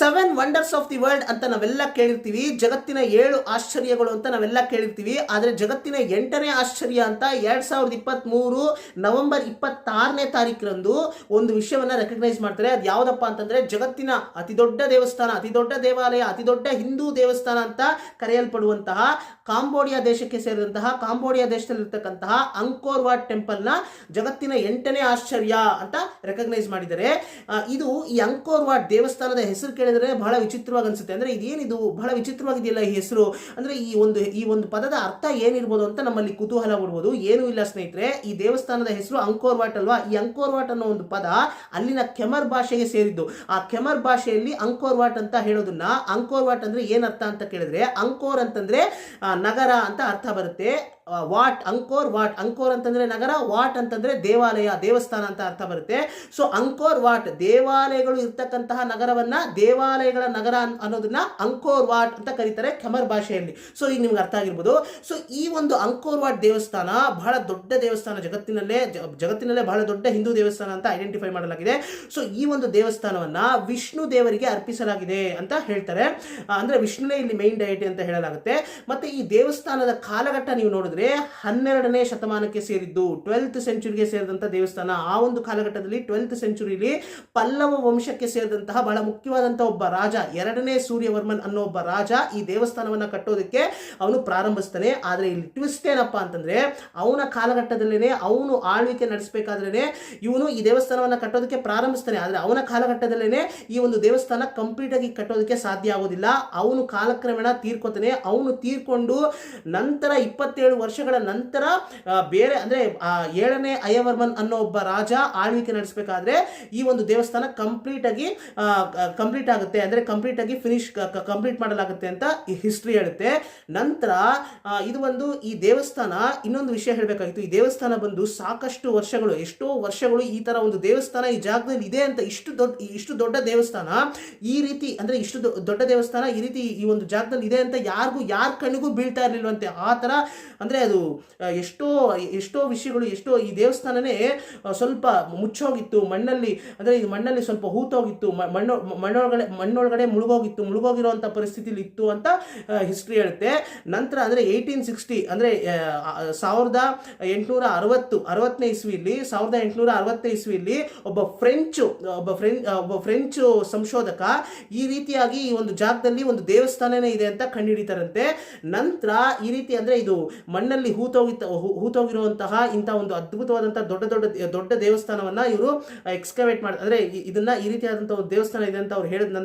7 wonders of the world ಅಂತ ನಾವೆಲ್ಲ ಕೇಳಿರ್ತೀವಿ. ಜಗತ್ತಿನ 7 ಆಶ್ಚರ್ಯಗಳು ಅಂತ ನಾವೆಲ್ಲ ಕೇಳಿರ್ತೀವಿ. ಆದರೆ ಜಗತ್ತಿನ 8ನೇ ಆಶ್ಚರ್ಯ ಅಂತ 2023 ನವೆಂಬರ್ 26ನೇ ತಾರೀಕರಂದು ಒಂದು ವಿಷಯವನ್ನು ರೆಕಗ್ನೈಸ್ ಮಾಡ್ತಾರೆ. ಅದು ಯಾವುದಪ್ಪ ಅಂತಂದ್ರೆ ಜಗತ್ತಿನ ಅತಿ ದೊಡ್ಡ ದೇವಸ್ಥಾನ, ಅತಿ ದೊಡ್ಡ ದೇವಾಲಯ, ಅತಿ ದೊಡ್ಡ ಹಿಂದೂ ದೇವಸ್ಥಾನ ಅಂತ ಕರೆಯಲ್ಪಡುವಂತಹ ಕಾಂಬೋಡಿಯಾ ದೇಶಕ್ಕೆ ಸೇರಿದಂತಹ ಕಾಂಬೋಡಿಯಾ ದೇಶದಲ್ಲಿರ್ತಕ್ಕಂತಹ ಅಂಕೋರ್ ವಾಟ್ ಟೆಂಪಲ್ನ ಜಗತ್ತಿನ 8ನೇ ಆಶ್ಚರ್ಯ ಅಂತ ರೆಕಗ್ನೈಸ್ ಮಾಡಿದ್ದಾರೆ. ಇದು ಈ ಅಂಕೋರ್ ವಾಟ್ ದೇವಸ್ಥಾನದ ಹೆಸರು ಕೇಳಿದ್ರೆ ಬಹಳ ವಿಚಿತ್ರವಾಗಿ ಅನ್ಸುತ್ತೆ. ಅಂದ್ರೆ ಇದೇನಿದು ಬಹಳ ವಿಚಿತ್ರವಾಗಿದೆಯಲ್ಲ ಈ ಹೆಸರು, ಅಂದ್ರೆ ಈ ಒಂದು ಪದದ ಅರ್ಥ ಏನಿರ್ಬೋದು ಅಂತ ನಮ್ಮಲ್ಲಿ ಕುತೂಹಲ ಮೂಡಬಹುದು. ಏನೂ ಇಲ್ಲ ಸ್ನೇಹಿತರೆ, ಈ ದೇವಸ್ಥಾನದ ಹೆಸರು ಅಂಕೋರ್ ವಾಟ್ ಅಲ್ವಾ. ಈ ಅಂಕೋರ್ ವಾಟ್ ಅನ್ನೋ ಒಂದು ಪದ ಅಲ್ಲಿನ ಕೆಮರ್ ಭಾಷೆಗೆ ಸೇರಿದ್ದು. ಆ ಕೆಮರ್ ಭಾಷೆಯಲ್ಲಿ ಅಂಕೋರ್ ವಾಟ್ ಅಂತ ಹೇಳೋದನ್ನ, ಅಂಕೋರ್ ವಾಟ್ ಅಂದ್ರೆ ಏನ್ ಅರ್ಥ ಅಂತ ಕೇಳಿದ್ರೆ, ಅಂಕೋರ್ ಅಂತಂದ್ರೆ ನಗರ ಅಂತ ಅರ್ಥ ಬರುತ್ತೆ. ವಾಟ್ ಅಂಕೋರ್ ವಾಟ್, ಅಂಕೋರ್ ಅಂತಂದ್ರೆ ನಗರ, ವಾಟ್ ಅಂತಂದ್ರೆ ದೇವಾಲಯ, ದೇವಸ್ಥಾನ ಅಂತ ಅರ್ಥ ಬರುತ್ತೆ. ಸೊ ಅಂಕೋರ್ ವಾಟ್, ದೇವಾಲಯಗಳು ಇರ್ತಕ್ಕಂತಹ ನಗರವನ್ನ ದೇವಾಲಯಗಳ ನಗರ ಅನ್ನೋದನ್ನ ಅಂಕೋರ್ ವಾಟ್ ಅಂತ ಕರೀತಾರೆ ಖಮರ್ ಭಾಷೆಯಲ್ಲಿ. ಸೊ ಈಗ ನಿಮ್ಗೆ ಅರ್ಥ ಆಗಿರ್ಬೋದು. ಸೊ ಈ ಒಂದು ಅಂಕೋರ್ ವಾಟ್ ದೇವಸ್ಥಾನ ಬಹಳ ದೊಡ್ಡ ದೇವಸ್ಥಾನ, ಜಗತ್ತಿನಲ್ಲೇ ಬಹಳ ದೊಡ್ಡ ಹಿಂದೂ ದೇವಸ್ಥಾನ ಅಂತ ಐಡೆಂಟಿಫೈ ಮಾಡಲಾಗಿದೆ. ಸೊ ಈ ಒಂದು ದೇವಸ್ಥಾನವನ್ನ ವಿಷ್ಣು ದೇವರಿಗೆ ಅರ್ಪಿಸಲಾಗಿದೆ ಅಂತ ಹೇಳ್ತಾರೆ. ಅಂದ್ರೆ ವಿಷ್ಣುನೇ ಇಲ್ಲಿ ಮೈನ್ ಡೈಟಿ ಅಂತ ಹೇಳಲಾಗುತ್ತೆ. ಮತ್ತೆ ಈ ದೇವಸ್ಥಾನದ ಕಾಲಘಟ್ಟ ನೀವು ನೋಡಿದ್ರೆ 12ನೇ ಶತಮಾನಕ್ಕೆ ಸೇರಿದ್ದು, 12th ಸೆಂಚುರಿಗೆ ಸೇರಿದಂತಹ ದೇವಸ್ಥಾನ. ಆ ಒಂದು ಕಾಲಘಟ್ಟದಲ್ಲಿ 12th ಸೆಂಚುರಿಲಿ ಪಲ್ಲವ ವಂಶಕ್ಕೆ ಸೇರಿದಂತಹ ಬಹಳ ಮುಖ್ಯವಾದಂತಹ ಒಬ್ಬ ರಾಜ, 2ನೇ ಸೂರ್ಯವರ್ಮನ್ ಅನ್ನೋ ಒಬ್ಬ ರಾಜ ಈ ದೇವಸ್ಥಾನವನ್ನ ಕಟ್ಟೋದಕ್ಕೆ ಅವನು ಪ್ರಾರಂಭಿಸ್ತಾನೆ. ಆದ್ರೆ ಇಲ್ಲಿ ಟ್ವಿಸ್ಟ್ ಏನಪ್ಪಾ ಅಂತಂದ್ರೆ, ಅವನ ಕಾಲಘಟ್ಟದಲ್ಲೇನೆ, ಅವನು ಆಳ್ವಿಕೆ ನಡೆಸಬೇಕಾದ್ರೇನೆ ಇವನು ಈ ದೇವಸ್ಥಾನವನ್ನ ಕಟ್ಟೋದಕ್ಕೆ ಪ್ರಾರಂಭಿಸ್ತಾನೆ. ಆದ್ರೆ ಅವನ ಕಾಲಘಟ್ಟದಲ್ಲೇನೆ ಈ ಒಂದು ದೇವಸ್ಥಾನ ಕಂಪ್ಲೀಟ್ ಆಗಿ ಕಟ್ಟೋದಕ್ಕೆ ಸಾಧ್ಯ ಆಗೋದಿಲ್ಲ. ಅವನು ಕಾಲಕ್ರಮೇಣ ತೀರ್ಕೊತಾನೆ. ಅವನು ತೀರ್ಕೊಂಡು ನಂತರ 27 ವರ್ಷಗಳ ನಂತರ ಬೇರೆ ಅಂದ್ರೆ 7ನೇ ಅಯವರ್ಮನ್ ಅನ್ನೋ ಒಬ್ಬ ರಾಜ ಆಳ್ವಿಕೆ ನಡೆಸಬೇಕಾದ್ರೆ ಈ ಒಂದು ದೇವಸ್ಥಾನ ಕಂಪ್ಲೀಟ್ ಆಗುತ್ತೆ, ಅಂದ್ರೆ ಕಂಪ್ಲೀಟ್ ಆಗಿ ಕಂಪ್ಲೀಟ್ ಮಾಡಲಾಗುತ್ತೆ ಅಂತ ಈ ಹಿಸ್ಟ್ರಿ ಹೇಳುತ್ತೆ. ನಂತರ ಈ ದೇವಸ್ಥಾನ, ಇನ್ನೊಂದು ವಿಷಯ ಹೇಳಬೇಕಾಗಿತ್ತು, ಈ ದೇವಸ್ಥಾನ ಬಂದು ಸಾಕಷ್ಟು ವರ್ಷಗಳು, ಎಷ್ಟೋ ವರ್ಷಗಳು ಈ ತರ ಒಂದು ದೇವಸ್ಥಾನ ಈ ಜಾಗದಲ್ಲಿ ಇದೆ ಅಂತ, ಇಷ್ಟು ದೊಡ್ಡ ದೇವಸ್ಥಾನ ಈ ರೀತಿ, ಅಂದ್ರೆ ಇಷ್ಟು ದೊಡ್ಡ ದೇವಸ್ಥಾನ ಈ ರೀತಿ ಈ ಒಂದು ಜಾಗದಲ್ಲಿ ಇದೆ ಅಂತ ಯಾರ ಕಣ್ಣಿಗೂ ಬೀಳ್ತಾ ಇರಲಿಲ್ವಂತೆ. ಆ ತರ ಅಂದ್ರೆ ಅದು ಎಷ್ಟೋ ವಿಷಯಗಳು, ಈ ದೇವಸ್ಥಾನನೇ ಸ್ವಲ್ಪ ಮುಚ್ಚೋಗಿತ್ತು, ಮಣ್ಣಲ್ಲಿ ಸ್ವಲ್ಪ ಹೂತೋಗಿತ್ತು, ಮಣ್ಣೊಳಗಡೆ ಮುಳುಗೋಗಿರುವಂತ ಪರಿಸ್ಥಿತಿಲಿ ಇತ್ತು ಅಂತ ಹಿಸ್ಟ್ರಿ ಹೇಳುತ್ತೆ. ನಂತರ ಅಂದ್ರೆ 1860 ಅಂದ್ರೆ 1860ನೇ ಇಸ್ವಿಯಲ್ಲಿ ಒಬ್ಬ ಫ್ರೆಂಚ್ ಸಂಶೋಧಕ ಈ ರೀತಿಯಾಗಿ ಈ ಒಂದು ಜಾಗದಲ್ಲಿ ಒಂದು ದೇವಸ್ಥಾನನೇ ಇದೆ ಅಂತ ಕಂಡುಹಿಡಿತಾರಂತೆ. ನಂತರ ಈ ರೀತಿ ಅಂದ್ರೆ ಇದು ಮಣ್ಣಲ್ಲಿ ಹೂತೋಗಿರುವಂತಹ ಇಂಥ ಒಂದು ಅದ್ಭುತವಾದಂತಹ ದೊಡ್ಡ ದೇವಸ್ಥಾನವನ್ನ ಇವರು ಎಕ್ಸ್ಕವೇಟ್ ಮಾಡಿ, ಅಂದ್ರೆ ಇದನ್ನ ಈ ರೀತಿಯಾದಂತಹ ಒಂದು ದೇವಸ್ಥಾನ ಇದೆ ಅಂತ ಅವ್ರು ಹೇಳಿದ ನಂತರ